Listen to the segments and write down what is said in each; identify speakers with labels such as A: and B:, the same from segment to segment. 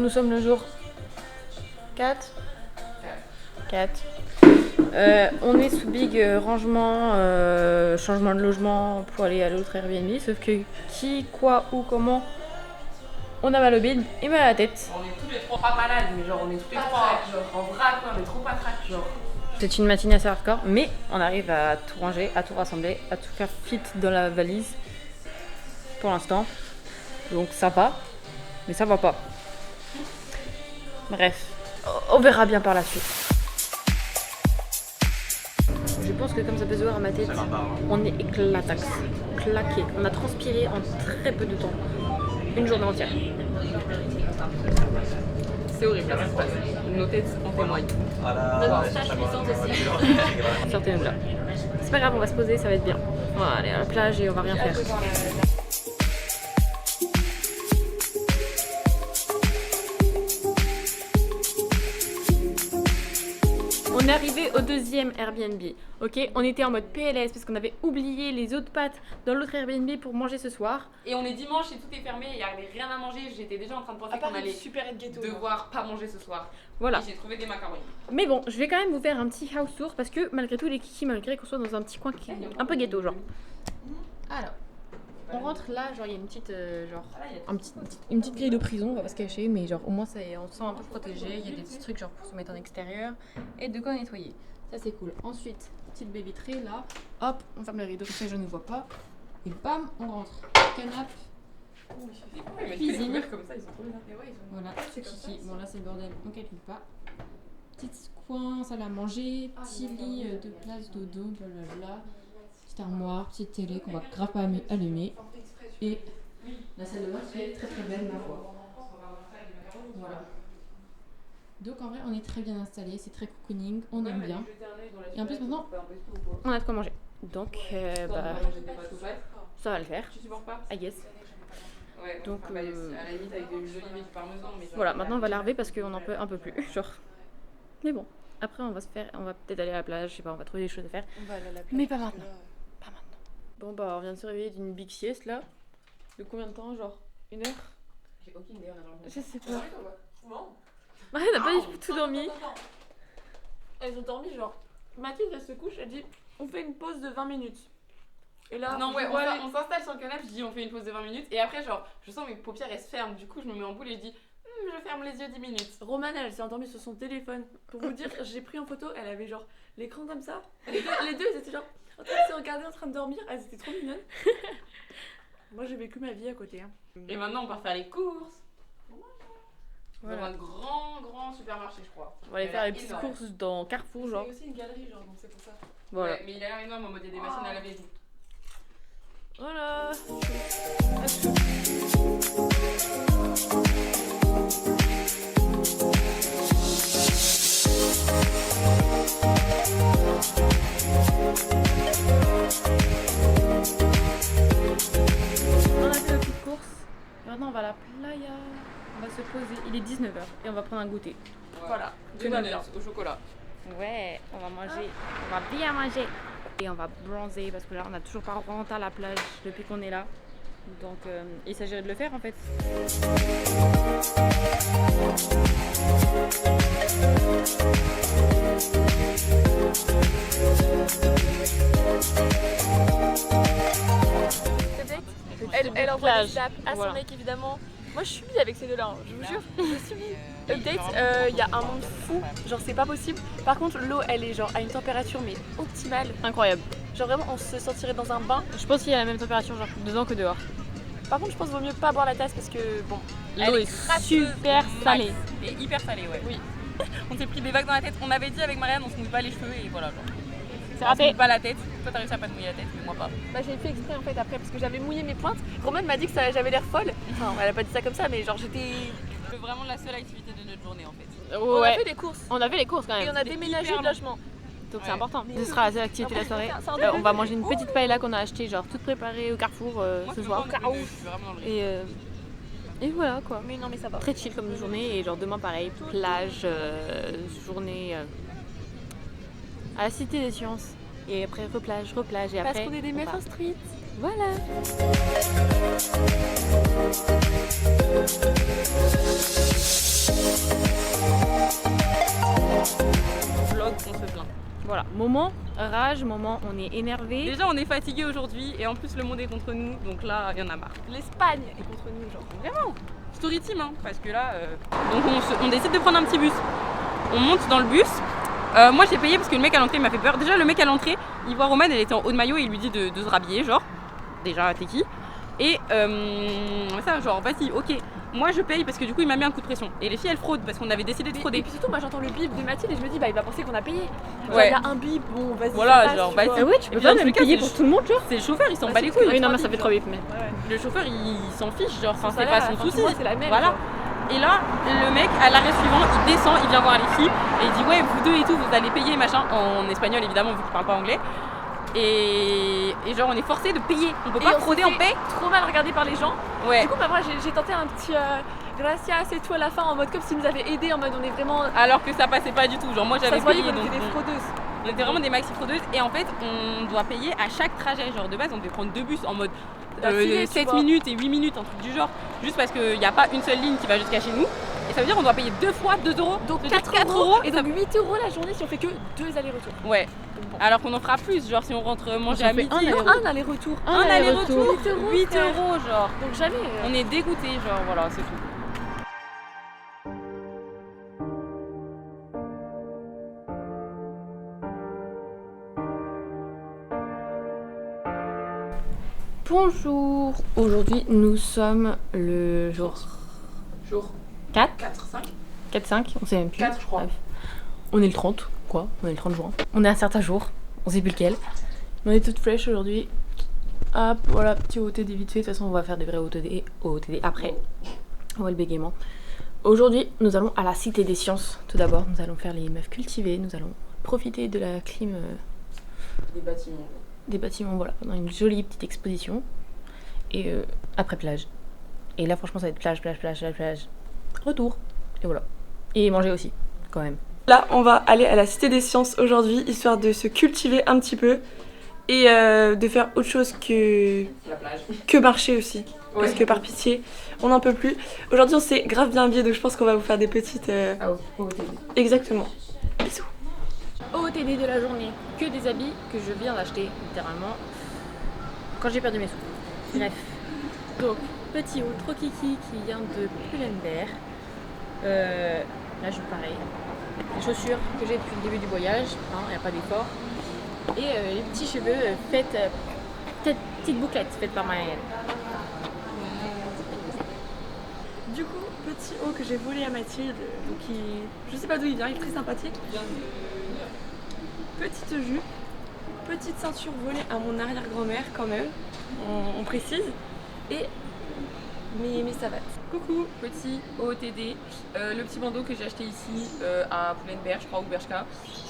A: nous sommes le jour 4. On est sous Big rangement, changement de logement pour aller à l'autre Airbnb. Sauf que qui, quoi, où, comment, on a mal au bide et mal à la tête.
B: On est tous les trois pas malades, mais genre on est tous les trois en vrac, on est trop patraques, genre.
A: C'est une matinée assez hardcore, mais on arrive à tout ranger, à tout rassembler, à tout faire fit dans la valise pour l'instant. Donc ça va, mais ça va pas. Bref, on verra bien par la suite. Je pense que comme ça peut se voir à ma tête, on est éclatax, claqué. On a transpiré en très peu de temps, une journée entière.
B: C'est horrible là, ça se passe. Nos têtes en témoignent.
C: Notre moustache puissante aussi.
A: Sortez-nous de là. C'est pas grave, on va se poser, ça va être bien. On va aller à la plage et on va rien faire. On est arrivé au deuxième Airbnb, ok? On était en mode PLS parce qu'on avait oublié les autres pâtes dans l'autre Airbnb pour manger ce soir.
B: Et on est dimanche et tout est fermé, il n'y avait rien à manger. J'étais déjà en train de penser qu'on allait devoir pas manger ce soir.
A: Voilà.
B: Et j'ai trouvé des macaronis.
A: Mais bon, je vais quand même vous faire un petit house tour parce que malgré tout les kikis, malgré qu'on soit dans un petit coin qui un peu ghetto genre. Alors, on rentre là, genre il y a une petite une petite grille de prison, on va pas se cacher, mais genre au moins ça, on se sent un peu protégé. Il y a des petits trucs genre pour se mettre en extérieur et de quoi nettoyer. Ça c'est cool. Ensuite, petite baie vitrée là. Hop, on ferme le rideau comme ça je ne vois pas. Et bam, on rentre. Canapé. Cuisine.
B: Comme ça, ils sont trop bien.
A: Voilà, c'est kiki. Bon là c'est le bordel, on calcule pas. Petit coin, salle à manger, petit lit, 2 places, dodo, blablabla. Petite armoire, petite télé qu'on va grave pas allumer. Et la salle de bain qui est très très belle ma foi. Voilà. Donc en vrai on est très bien installé, c'est très cocooning, on aime bien. Et en plus maintenant on a de quoi manger. Donc ça va le faire.
B: Tu supportes pas?
A: I guess.
B: Ouais,
A: donc
B: à la limite avec des olives et du parmesan. Mais
A: voilà, maintenant on va l'arver parce qu'on en peut un peu plus. Genre. Mais bon, après on va peut-être aller à la plage, je sais pas, on va trouver des choses à faire.
C: On va aller à la plage.
A: Mais pas maintenant. Pas maintenant. Bon bah on vient de se réveiller d'une big sieste là. De combien de temps? Genre 1 heure?
B: J'ai aucune idée, on a dormi.
A: Je sais pas.
B: Non.
A: Ouais, on n'a pas du tout dormi.
C: Elles ont dormi genre. Mathilde elle se couche, elle dit on fait une pause de 20 minutes. Et là,
B: Non, ouais, on s'installe sur le canapé, je dis on fait une pause de 20 minutes. Et après, genre, je sens mes paupières elles se ferment. Du coup, je me mets en boule et je dis je ferme les yeux 10 minutes.
C: Romane elle s'est endormie sur son téléphone. Pour vous dire, j'ai pris en photo, elle avait genre l'écran comme ça. Les deux elles étaient genre en train de se regarder, en train de dormir. Elles étaient trop mignonnes. Moi j'ai vécu ma vie à côté. Hein.
B: Et maintenant, on part faire les courses.
A: Voilà.
B: Dans un grand supermarché, je crois.
A: On va aller faire les petites courses dans Carrefour, genre.
C: C'est aussi une galerie, genre, donc c'est pour ça.
A: Voilà.
B: Ouais, mais il a l'air énorme en mode il y a des machines à laver et tout.
A: Voilà. On a fait nos petites courses. Maintenant on va à la playa. On va se poser. Il est 19h et on va prendre un goûter.
B: Ouais.
C: Voilà.
B: Deux donuts au chocolat.
A: Ouais, on va manger. On va bien manger. Et on va bronzer parce que là on a toujours pas rentré à la plage depuis qu'on est là. Donc il s'agirait de le faire en fait.
C: Elle envoie
A: plage.
C: des snaps à
A: Voilà.
C: son mec évidemment. Moi je suis mis avec ces deux là, hein. Je vous jure, je suis mis. Update, il y a un monde fou, genre c'est pas possible. Par contre l'eau elle est genre à une température mais optimale.
A: Incroyable.
C: Genre vraiment on se sentirait dans un bain.
A: Je pense qu'il y a la même température genre dedans que dehors.
C: Par contre je pense qu'il vaut mieux pas boire la tasse parce que bon.
A: L'eau est super salée.
B: Et hyper salée, ouais.
C: Oui.
B: On s'est pris des vagues dans la tête. On avait dit avec Marianne, on se mouille pas les cheveux et voilà. Genre.
A: C'est
B: On se
A: raté.
B: mouille pas la tête. Toi t'as réussi à pas te mouiller la tête, mais moi pas.
C: Bah j'ai fait exprès en fait après parce que j'avais mouillé mes pointes. Romaine m'a dit que j'avais l'air folle. Enfin elle a pas dit ça comme ça mais genre j'étais.
B: C'est vraiment la seule activité de notre journée en fait.
C: On a
A: Ouais.
C: fait des courses.
A: On a fait les courses quand
C: Et
A: même.
C: on a déménagé
B: hyper
C: de
B: long.
C: logement.
A: Donc c'est
B: Ouais.
A: important. Ce sera la seule activité de la soirée. On va manger une petite paella qu'on a achetée genre toute préparée au Carrefour
B: Moi,
A: ce
B: je
A: soir.
B: me rends compte que je suis vraiment dans le rythme.
A: Et voilà quoi.
C: Mais non mais ça va.
A: Très chill comme journée et genre demain pareil, plage, journée à la Cité des Sciences. Et après replage et
C: Parce
A: après.
C: qu'on est des
A: on
C: meufs
A: part.
C: instruites.
A: Voilà.
B: Vlog, on se plaint.
A: Voilà, moment rage, moment on est énervé.
B: Déjà, on est fatigué aujourd'hui et en plus, le monde est contre nous. Donc là, il y en a marre.
C: L'Espagne est contre nous, genre.
B: Vraiment. Story team, hein, parce que là. Donc, on décide de prendre un petit bus. On monte dans le bus. Moi, j'ai payé parce que le mec à l'entrée m'a fait peur. Déjà, le mec à l'entrée, il voit Romane, elle était en haut de maillot et il lui dit de se rhabiller, genre. Déjà, t'es qui? Et ça, genre, vas-y, ok. Moi, je paye parce que du coup, il m'a mis un coup de pression. Et les filles, elles fraudent parce qu'on avait décidé de frauder.
C: Et puis surtout, moi j'entends le bip de Mathilde et je me dis, bah il va penser qu'on a payé. Genre,
B: Ouais.
C: il y a un bip, bon vas-y.
B: Voilà,
C: ça passe,
B: genre,
C: tu
B: vas-y.
C: vois.
A: Ah ouais, tu peux
B: Et puis,
A: pas
B: dans tous
A: même
B: les cas,
A: payer
B: c'est
A: pour tout le monde, genre.
B: C'est le chauffeur, il s'en
C: Bah,
B: bat les
C: c'est
B: couilles.
A: Oui, non, mais
C: trois
A: ça fait
C: bip,
A: 3 bip, mais.
C: Ouais.
B: Le chauffeur, il s'en fiche, genre, enfin,
C: Son
B: c'est
C: salaire,
B: pas
C: à la
B: son
C: fin du
B: souci.
C: mois, c'est la même.
B: Voilà.
C: genre.
B: Et là, le mec, à l'arrêt suivant, il descend, il vient voir les filles et il dit ouais, vous deux et tout, vous allez payer, machin, en espagnol évidemment, vu qu'il parle pas anglais. Et genre, on est forcé de payer. On peut
C: Et
B: pas
C: on
B: frauder,
C: s'est
B: on
C: fait
B: paye.
C: trop mal regardé par les gens.
B: Ouais.
C: Du coup, bah moi j'ai tenté un petit gracias et tout à la fin en mode comme s'ils nous avaient aidé, en mode on est vraiment.
B: Alors que ça passait pas du tout. Genre, moi
C: Ça
B: j'avais
C: se voyait
B: payé.
C: qu'on
B: Donc,
C: était des fraudeuses.
B: on était vraiment des maxi fraudeuses. Et en fait, on doit payer à chaque trajet. Genre, de base, on devait prendre 2 bus en mode
C: D'affilée, tu
B: 7
C: vois.
B: minutes et 8 minutes, un truc du genre. Juste parce qu'il n'y a pas une seule ligne qui va jusqu'à chez nous. Et ça veut dire qu'on doit payer 2 fois 2 euros.
C: Donc
B: Ça veut dire
C: 4 euros et
B: ça-
C: donc 8 euros la journée si on fait que 2 allers-rets-retours.
B: Ouais.
C: Donc bon.
B: Alors qu'on en fera plus. Genre, si on rentre manger
A: Ça
B: à
A: fait
B: midi.
A: un
C: Non,
A: aller-retour.
C: un aller-retour.
B: Un aller-retour,
C: 8 euros,
B: 8
C: frère.
B: euros, genre.
C: Donc jamais.
B: On est dégoûté, genre, voilà, c'est tout.
A: Bonjour. Aujourd'hui, nous sommes le jour
B: Jour
A: 4,
B: 4, 5.
A: 4-5, on sait même plus.
B: 4, je crois.
A: Bref. On est le 30, quoi. On est le 30 juin. On est à un certain jour. On sait plus lequel. Mais on est toutes fraîches aujourd'hui. Hop, voilà, petit OOTD vite fait. De toute façon, on va faire des vrais OOTD après. On voit le bégaiement. Aujourd'hui, nous allons à la Cité des Sciences. Tout d'abord, nous allons faire les meufs cultivées. Nous allons profiter de la clim
B: Des bâtiments.
A: des bâtiments, voilà, pendant une jolie petite exposition. Et après plage. Et là, franchement, ça va être plage, plage, plage, plage, plage. Retour. Et voilà. Et manger aussi, quand même.
C: Là, on va aller à la Cité des Sciences aujourd'hui, histoire de se cultiver un petit peu et de faire autre chose
B: La plage.
C: que marcher aussi. Parce que par pitié, on n'en peut plus. Aujourd'hui, on s'est grave bien habillé, donc je pense qu'on va vous faire des petites.
A: Ah, OOTD.
C: Exactement. Bisous.
A: OOTD de la journée. Que des habits que je viens d'acheter, littéralement, quand j'ai perdu mes sous. Bref. Donc, petit haut trop kiki qui vient de Pull&Bear. Là, je pareil. Les chaussures que j'ai depuis le début du voyage, il n'y a pas d'effort. Et les petits cheveux faits, petite bouclette faite par Marianne.
C: Du coup, petit haut que j'ai volé à Mathilde, donc je sais pas d'où il vient, il est très sympathique. Petite jupe, petite ceinture volée à mon arrière-grand-mère quand même, on précise, et mes savates.
B: Coucou, petit OOTD, le petit bandeau que j'ai acheté ici à Pull&Bear, je crois, ou Bershka,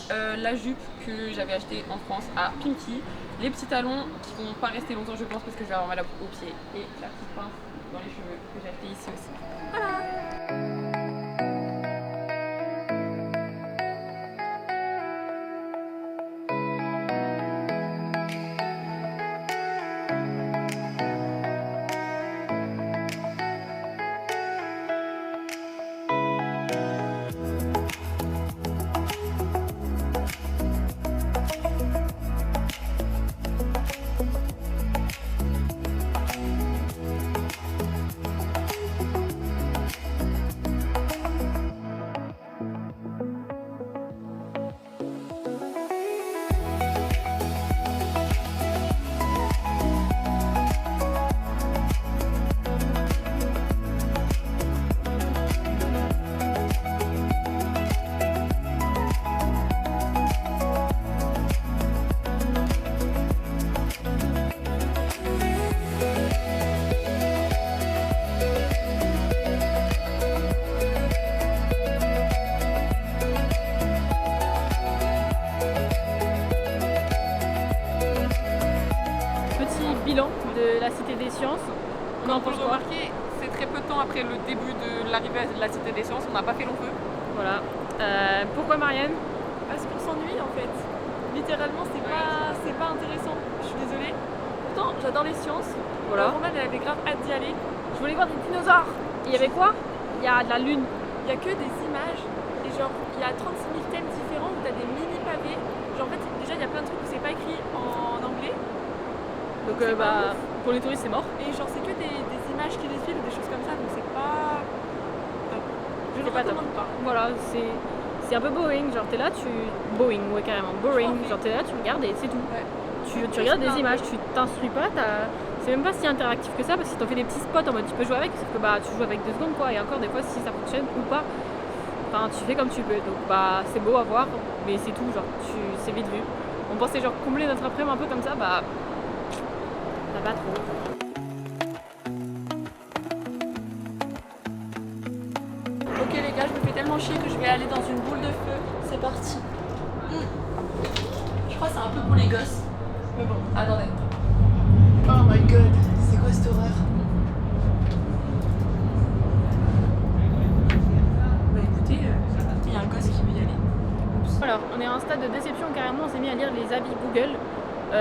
B: la jupe que j'avais achetée en France à Pinky, les petits talons qui vont pas rester longtemps je pense parce que je vais avoir mal aux pieds, et la petite pince dans les cheveux que j'ai acheté ici aussi.
A: Bilan de la Cité des Sciences. On en
B: Comme
A: pense
B: vous le
A: quoi?
B: remarquez, c'est très peu de temps après le début de l'arrivée à la Cité des Sciences, on n'a pas fait long feu.
A: Voilà. Pourquoi Marianne?
C: Parce qu'on s'ennuie en fait. Littéralement, c'est pas intéressant. Je suis désolée. Pourtant, j'adore les sciences.
A: Voilà.
C: Romane, elle avait grave hâte d'y aller.
A: Je voulais voir des dinosaures. Il y avait quoi? Il y a de la lune.
C: il y a que des images et genre il y a 36 000 thèmes différents où t'as des mini pavés. Genre en fait déjà il y a plein de trucs où c'est pas écrit en anglais.
A: Donc
C: C'est pas
A: pour les touristes c'est mort.
C: Et genre c'est que des images qui les suivent ou des choses comme ça donc c'est pas... Je ne
A: C'est pas top.
C: recommande pas.
A: Voilà, c'est un peu boring, genre t'es là, boring, ouais carrément, boring, genre t'es là, tu regardes et c'est tout.
C: Ouais.
A: Tu regardes des images, tu t'instruis pas, c'est même pas si interactif que ça parce qu'ils t'ont fait des petits spots en mode tu peux jouer avec, sauf que bah tu joues avec 2 secondes quoi, et encore des fois si ça fonctionne ou pas, enfin tu fais comme tu peux, donc bah c'est beau à voir, mais c'est tout, genre c'est vite vu. On pensait genre combler notre après-midi un peu comme ça, bah ça va pas trop.
C: Ok les gars, je me fais tellement chier que je vais aller dans une boule de feu. C'est parti. Je crois que c'est un peu pour les gosses. Mais bon, attendez. Oh my god, c'est quoi cette horreur? Bah écoutez, il y a un gosse qui veut y aller. Oups.
A: Alors on est à un stade de déception carrément, on s'est mis à lire les avis Google.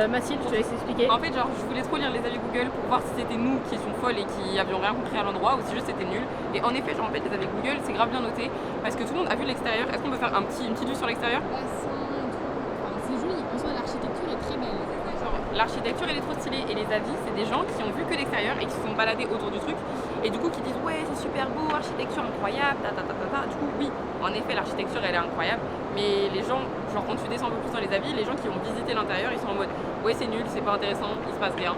A: Mathilde, je te laisse expliquer.
B: En fait, genre, je voulais trop lire les avis Google pour voir si c'était nous qui étions folles et qui avions rien compris à l'endroit ou si juste c'était nul. Et en effet, genre, en fait, les avis Google, c'est grave bien noté parce que tout le monde a vu l'extérieur. Est-ce qu'on peut faire une petite vue sur l'extérieur?
D: C'est joli, en soi l'architecture est très belle.
B: L'architecture elle est trop stylée et les avis c'est des gens qui ont vu que l'extérieur et qui se sont baladés autour du truc et du coup qui disent ouais c'est super beau, architecture incroyable, Du coup oui, en effet l'architecture elle est incroyable mais les gens, genre quand tu descends un peu plus dans les avis, les gens qui ont visité l'intérieur ils sont en mode ouais c'est nul, c'est pas intéressant, il se passe rien.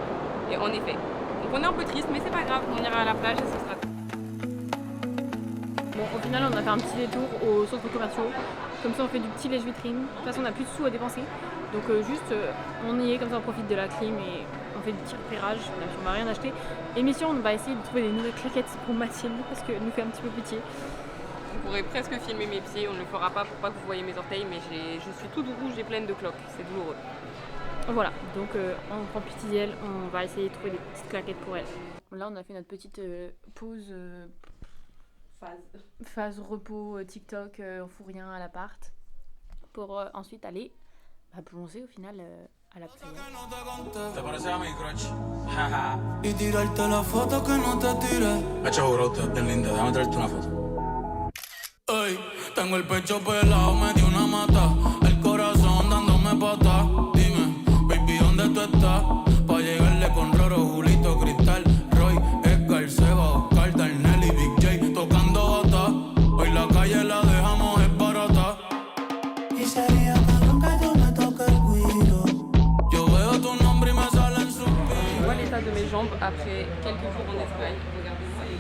B: Et en effet, donc on est un peu triste mais c'est pas grave, on ira à la plage et ce sera tout.
A: Bon, au final, on a fait un petit détour aux centres commerciaux. Comme ça, on fait du petit lèche-vitrine. De toute façon, on n'a plus de sous à dépenser. Donc, on y est, comme ça, on profite de la clim et on fait du petit repérage. On n'a rien acheté. Émission, on va essayer de trouver des nouvelles claquettes pour Mathilde parce qu'elle nous fait un petit peu pitié.
B: On pourrait presque filmer mes pieds, on ne le fera pas pour pas que vous voyez mes orteils, mais je suis toute rouge et pleine de cloques. C'est douloureux.
A: Voilà, donc on prend pitié d'elle. On va essayer de trouver des petites claquettes pour elle. Là, on a fait notre petite pause. Phase repos TikTok, on fout rien à l'appart pour ensuite aller plonger au final à la playa.
E: ¿Te pareces a mi crush? Y tirarte la foto que no te tiré. Hacho, bro, tú eres bien linda, déjame traerte una foto. Ey, tengo el pecho pelado, me dio una mata. El corazón dándome pata. Dime, baby, ¿dónde tú estás? Pa' llegarle con Roro, Julito, Cristal, Roy, Edgar, Seba, Oscar, Darnell y Big J tocando bata. Hoy la calle la dejamos es barata. Y sería cabrón que yo me toque el guiro. Yo veo tu nombre y me salen suspiros.
B: Je vois l'état de mes jambes après quelques jours en Espagne. Regardez-moi les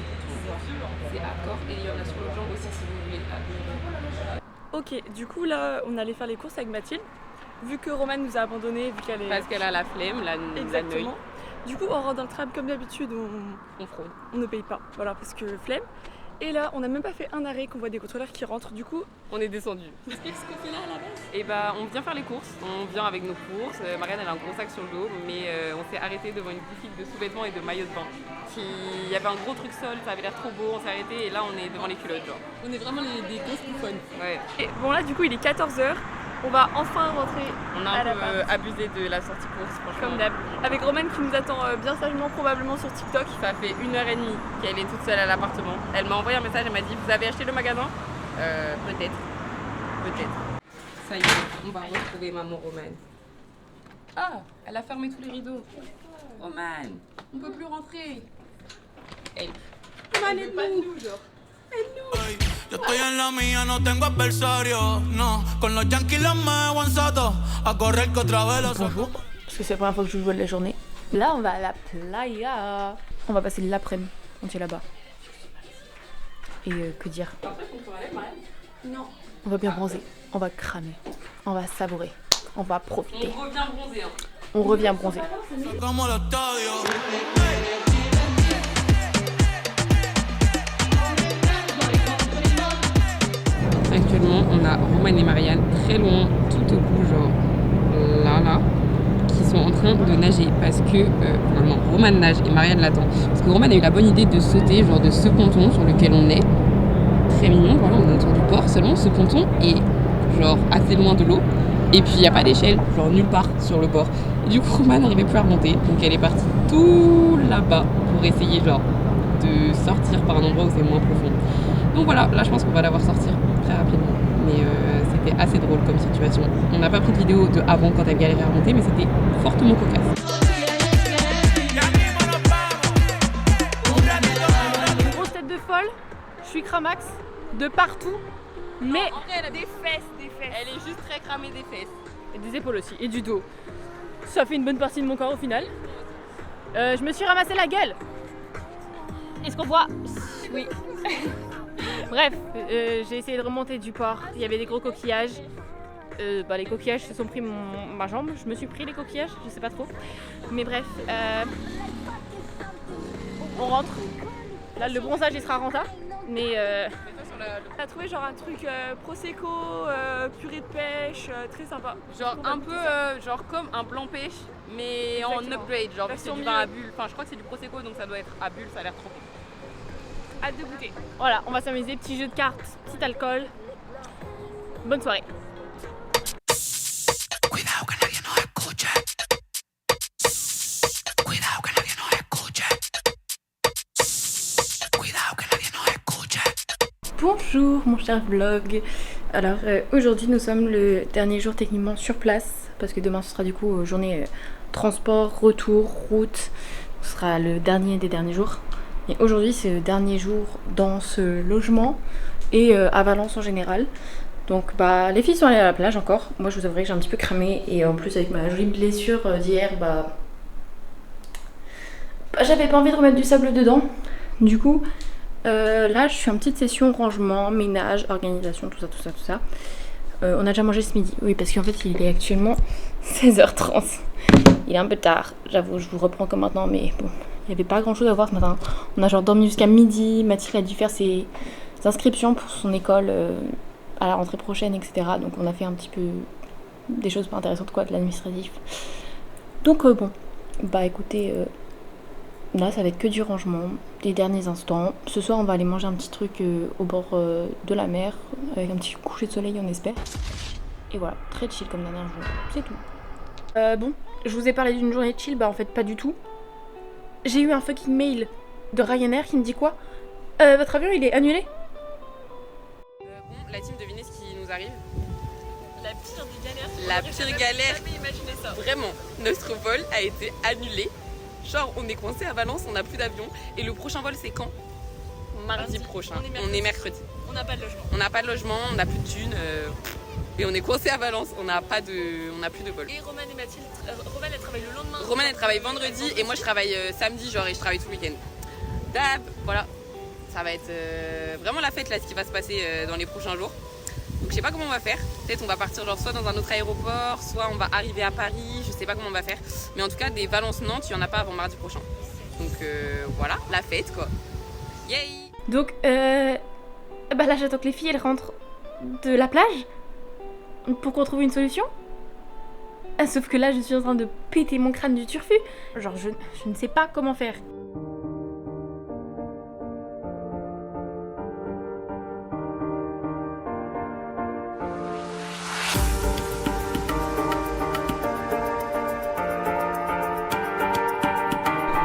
B: c'est à corps et il y en a sur l'autre jambe aussi si vous voulez.
C: Ok, du coup là, on allait faire les courses avec Mathilde. Vu que Romane nous a abandonnés, vu qu'elle est...
B: Parce qu'elle a la flemme, la neuille.
C: Exactement. Du coup, on rentre dans le tram comme d'habitude,
B: On fraude.
C: on ne paye pas. Voilà, parce que flemme. Et là, on n'a même pas fait un arrêt qu'on voit des contrôleurs qui rentrent. Du coup,
B: On est descendu.
C: explique ce qu'on fait là à la base.
B: Et bah on vient faire les courses, on vient avec nos courses. Marianne elle a un gros sac sur le dos, mais on s'est arrêté devant une boutique de sous-vêtements et de maillots de bain. Il y avait un gros truc sol, ça avait l'air trop beau, on s'est arrêté et là on est devant les culottes genre.
D: On est vraiment des grosses bouffonnes.
B: Ouais.
C: Et bon là, du coup, il est 14h. On va enfin rentrer
B: On a
C: à
B: un
C: la
B: peu
C: part.
B: abusé de la sortie course franchement.
C: Comme d'hab. Avec Romane qui nous attend bien sagement probablement sur TikTok.
B: Ça fait 1h30 qu'elle est toute seule à l'appartement. Elle m'a envoyé un message, elle m'a dit vous avez acheté le magasin? Peut-être. Peut-être. Ça y est, on va retrouver maman Romane. Ah, elle a fermé tous les rideaux. Romane, on peut plus rentrer. Elle. Romane, aide-nous.
E: Ey, yo estoy en la mía, no tengo adversario. No, con los yankees los me guanzato. A correr que otra vez los.
A: Bonjour, parce que c'est la première fois que je joue de la journée. Là, on va à la playa. On va passer l'après-midi, on est là-bas. Et que dire?
C: Non.
A: On va bien bronzer, on va cramer, on va savourer, on va profiter.
B: On revient bronzer. Hein.
A: On revient bronzer.
E: Como los estadios.
B: Actuellement, on a Romane et Marianne très loin, tout au bout, genre là, qui sont en train de nager parce que non, Romane nage et Marianne l'attend. Parce que Romane a eu la bonne idée de sauter, genre de ce ponton sur lequel on est. Très mignon, voilà, on est autour du port. Seulement, ce ponton est genre assez loin de l'eau. Et puis, il n'y a pas d'échelle, genre nulle part sur le bord. Et du coup, Romane n'arrivait plus à remonter. Donc, elle est partie tout là-bas pour essayer, genre, de sortir par un endroit où c'est moins profond. Donc voilà, là je pense qu'on va la voir sortir très rapidement. Mais c'était assez drôle comme situation. On n'a pas pris de vidéo de avant quand elle galérait à remonter, mais c'était fortement cocasse.
A: Grosse tête de folle, je suis cramax de partout, mais
B: En vrai, elle a des fesses. Elle est juste très cramée des fesses.
A: et des épaules aussi, et du dos. Ça fait une bonne partie de mon corps au final. Je me suis ramassé la gueule. Est-ce qu'on voit? Oui. Bref, j'ai essayé de remonter du port. Il y avait des gros coquillages. Les coquillages se sont pris ma jambe. Je me suis pris les coquillages, je sais pas trop. Mais bref, on rentre. Là, le bronzage il sera rentable. Mais
C: T'as trouvé genre un truc prosecco, purée de pêche, très sympa.
B: Genre un peu genre comme un blanc pêche, mais en upgrade. Genre c'est du vin à bulles. Enfin, je crois que c'est du prosecco, donc ça doit être à bulles. Ça a l'air trop bon.
C: Hâte de goûter.
A: voilà, on va s'amuser. Petit jeu de cartes, petit alcool. Bonne soirée.
E: Cuidado que nadie nos escuche. Cuidado que nadie nos escuche. Cuidado que nadie nos escuche.
A: Bonjour mon cher vlog. Alors aujourd'hui nous sommes le dernier jour techniquement sur place parce que demain ce sera du coup journée transport, retour, route. Ce sera le dernier des derniers jours. Et aujourd'hui c'est le dernier jour dans ce logement et à Valence en général. Donc les filles sont allées à la plage encore. Moi je vous avouerai que j'ai un petit peu cramé et en plus avec ma jolie blessure d'hier j'avais pas envie de remettre du sable dedans. Du coup là je suis en petite session rangement, ménage, organisation, tout ça. On a déjà mangé ce midi, oui parce qu'en fait il est actuellement 16h30. Il est un peu tard, j'avoue, je vous reprends comme maintenant, mais bon, il n'y avait pas grand chose à voir ce matin. On a genre dormi jusqu'à midi, Mathilde a dû faire ses inscriptions pour son école à la rentrée prochaine, etc. Donc on a fait un petit peu des choses pas intéressantes quoi, de l'administratif. Donc bon, écoutez, là ça va être que du rangement, les derniers instants. Ce soir on va aller manger un petit truc au bord de la mer, avec un petit coucher de soleil on espère. Et voilà, très chill comme dernière journée, c'est tout. Bon, je vous ai parlé d'une journée de chill, en fait pas du tout. J'ai eu un fucking mail de Ryanair qui me dit quoi? Votre avion il est annulé?
B: Bon, la team, devinez ce qui nous arrive.
C: La pire des galères.
B: La pire galère.
C: Jamais imaginé ça.
B: Vraiment, notre vol a été annulé. Genre, on est coincé à Valence, on n'a plus d'avion. Et le prochain vol, c'est quand? Mardi prochain. On est mercredi.
C: On n'a pas de logement.
B: On n'a pas de logement, on n'a plus de thunes. Et on est coincé à Valence, on n'a plus de vol.
C: Et Romane et Mathilde, Romane elle travaille le lendemain.
B: Romane elle travaille vendredi et moi je travaille samedi, genre, et je travaille tout le week-end. Voilà, ça va être vraiment la fête là, ce qui va se passer dans les prochains jours. Donc je sais pas comment on va faire. Peut-être on va partir genre soit dans un autre aéroport, soit on va arriver à Paris, je sais pas comment on va faire. Mais en tout cas des Valence-Nantes, il n'y en a pas avant mardi prochain. Donc voilà, la fête quoi. Yay!
A: Donc là j'attends que les filles elles rentrent de la plage pour qu'on trouve une solution. Sauf que là je suis en train de péter mon crâne du turfu. Genre je ne sais pas comment faire.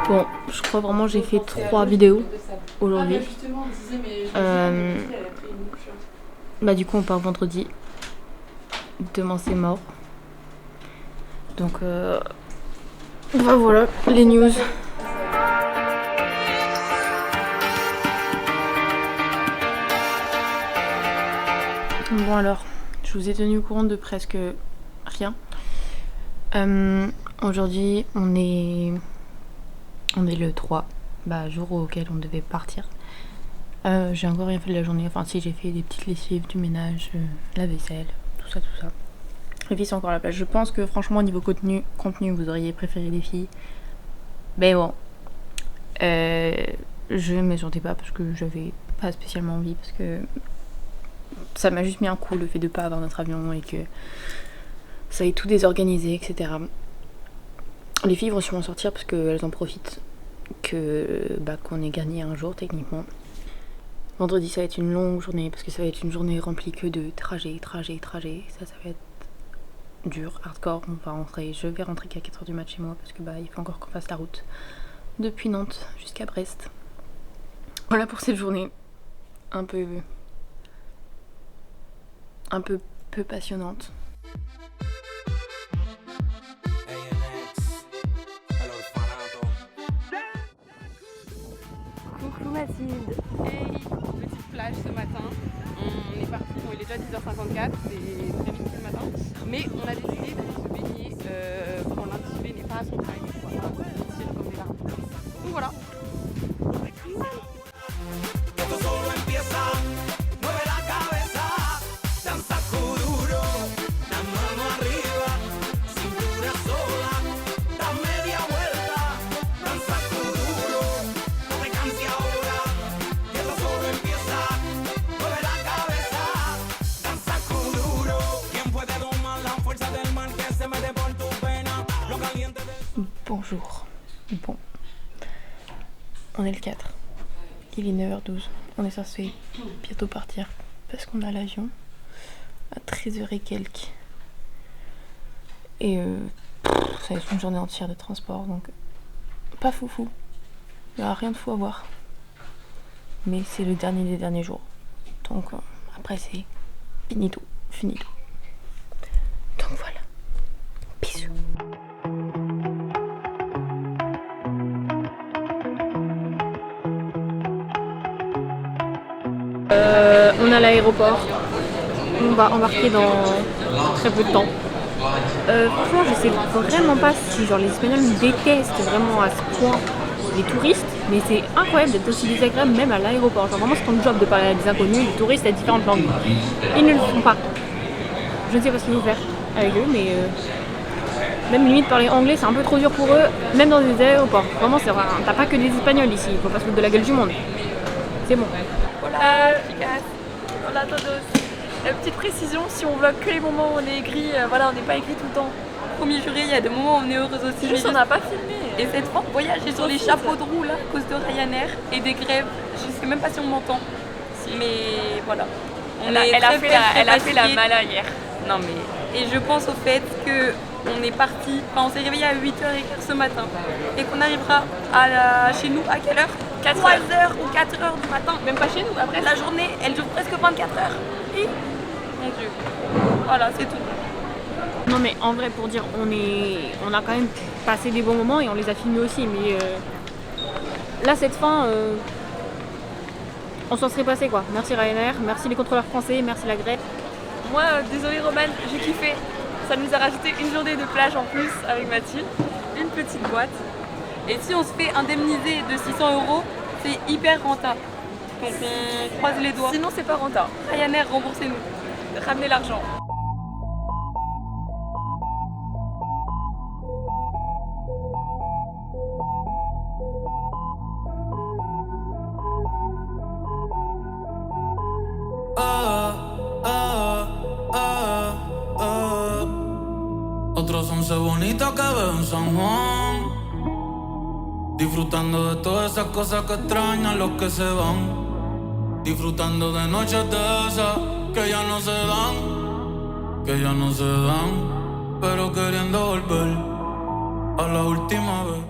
A: Bon, je crois vraiment que j'ai fait 3 vidéos aujourd'hui. Du coup on part vendredi. Demain c'est mort. Donc voilà les news. Bon alors, je vous ai tenu au courant de presque rien. Aujourd'hui on est le 3, jour auquel on devait partir. J'ai encore rien fait de la journée, enfin si j'ai fait des petites lessives, du ménage, la vaisselle, tout ça. Les filles sont encore à la plage. Je pense que franchement au niveau contenu vous auriez préféré les filles. Mais bon, je me sentais pas parce que j'avais pas spécialement envie, parce que ça m'a juste mis un coup le fait de pas avoir notre avion et que ça ait tout désorganisé, etc. Les filles vont sûrement sortir parce qu'elles en profitent qu'on ait gagné un jour techniquement. Vendredi ça va être une longue journée parce que ça va être une journée remplie que de trajet. Ça va être dur, hardcore. Je vais rentrer qu'à 4h du mat chez moi parce que il faut encore qu'on fasse la route depuis Nantes jusqu'à Brest. Voilà pour cette journée. Un peu peu passionnante.
B: Coucou Mathilde. Hey, petite plage ce matin. On est parti, bon il est déjà 10h54, c'est très vite ce matin. Mais on a décidé de se baigner quand l'intitulé n'est pas à son time. Voilà, on tire comme des larmes. Donc voilà.
A: Bonjour. Bon. On est le 4. Il est 9h12. On est censé bientôt partir parce qu'on a l'avion à 13h et quelques. Et ça va être une journée entière de transport, donc pas foufou. Il n'y aura rien de fou à voir. Mais c'est le dernier des derniers jours. Donc après c'est finito. Donc voilà. Bisous. On est à l'aéroport. On va embarquer dans très peu de temps. Franchement, je sais vraiment pas si genre les Espagnols nous détestent vraiment à ce point les touristes, mais c'est incroyable d'être aussi désagréable même à l'aéroport. Genre vraiment c'est ton job de parler à des inconnus, des touristes à différentes langues. Ils ne le font pas. Je ne sais pas ce qu'ils vont faire avec eux, mais même limite parler anglais c'est un peu trop dur pour eux, même dans des aéroports. Vraiment c'est vrai, t'as pas que des Espagnols ici, il faut pas se foutre de la gueule du monde. C'est bon.
C: Hola, chicas. Hola todos. Petite précision, si on vlog que les moments où on est aigri, voilà, on n'est pas aigri tout le temps.
B: Promis juré, il y a des moments où on est heureuse aussi.
C: Juste on n'a pas filmé.
B: Et cette fois, on voyageait sur les chapeaux de roue là, à cause de Ryanair et des grèves. Je sais même pas si on m'entend. Mais voilà.
C: Elle a fait la mala hier.
B: Non mais. Et je pense au fait que on est parti, enfin on s'est réveillé à 8h15 ce matin. Et qu'on arrivera chez nous à quelle heure 3h ou 4h du matin.
C: Même pas chez nous, après
B: La journée, elle dure presque 24 heures. Et mon Dieu. Voilà, c'est tout.
A: Non mais en vrai pour dire on a quand même passé des bons moments et on les a filmés aussi, mais là cette fin on s'en serait passé quoi. Merci Ryanair, merci les contrôleurs français, merci la Grèce.
C: Moi, désolée Romane, j'ai kiffé. Ça nous a rajouté une journée de plage en plus avec Mathilde, une petite boîte.
B: Et si on se fait indemniser de 600 €, c'est hyper rentable. Donc on croise les doigts.
C: Sinon c'est pas rentable.
B: Ryanair, remboursez-nous.
C: Ramenez l'argent.
E: Otros 11 bonitas que veo en San Juan, disfrutando de todas esas cosas que extrañan los que se van, disfrutando de noches de esas que ya no se dan, pero queriendo volver a la última vez.